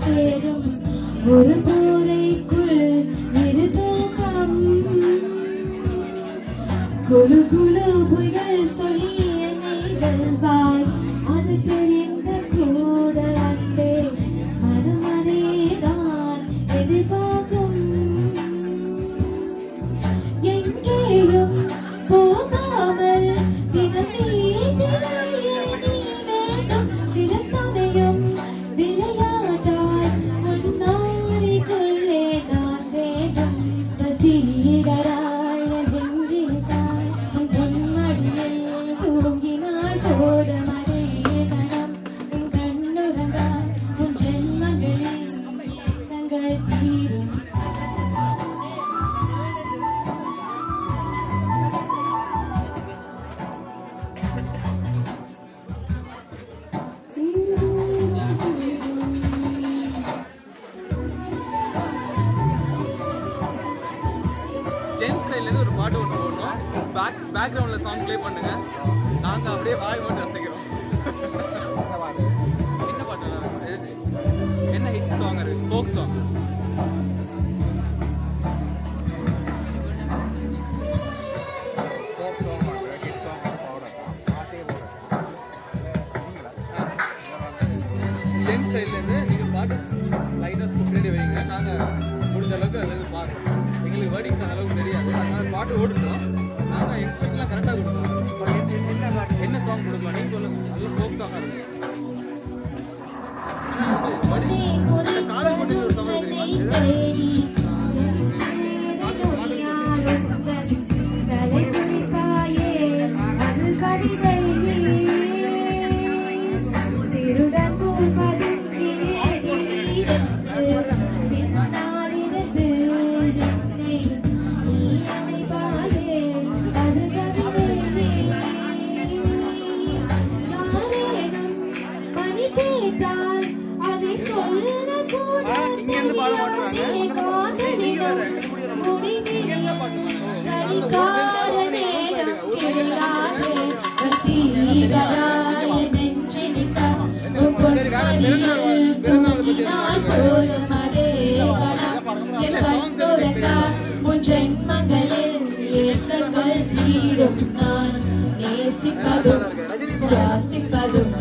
சேரும் ஒரு போரைக்குள் இருதூக்கம் குழு குழு புயல் சொல்லி என்னை வெல்வாய் அது தெரிந்த கூட அன்பே மனமதேதான் எதிர்பார்க்கும் எங்கேயும் போகாமல் தினம் நீட்டிலேயே நீ வேண்டும் சில சமயம் விளையாட்டாய் முன்னாடிக்குள்ளே நான் வேண்டும் வசீகராய் நெஞ்சினிதாய் பொன்மடியில் தூங்கினாள் போதும் அதே கணம் என் கண்ணுறங்காய் உன் ஜென்மங்களில் ஏக்கங்கள் தீரும் ஜென்ஸ் சைட்லேருந்து ஒரு பாட்டு ஒன்று போடணும். பேக்ரவுண்டில் சாங் ப்ளே பண்ணுங்க. நாங்கள் அப்படியே வாய் மட்டும் ரசிக்கிறோம். என்ன பாட்டு என்ன ஹிட் சாங் இருக்கு? Folk song. ஜென்ஸ் சைட்லேருந்து நீங்கள் பாட்டு லைட்டாக பின்னாடி வைங்க. நாங்கள் முடிஞ்ச அளவுக்கு அது பார்க்குறோம். எங்களுக்கு வேர்டிங்ஸ் அந்த அளவுக்கு தெரியாது. அதனால பாட்டு ஓடுறோம். நாங்கள் எக்ஸ்பிரஷன்லாம் கரெக்டாக கொடுப்போம். என்ன சாங் கொடுக்கலாம் நீங்கள் சொல்லுங்கள். நல்ல ஃபோக் சாங்காக இருக்கு. காதல் போட்டியில் ஒரு சாங் தெரியுமா? இங்கேருந்து பாட மாட்டாங்க. ஜென்மங்களில் ஏக்கங்கள் தீரும் நான் நேசிப்பதும் சுவாசிப்பதும்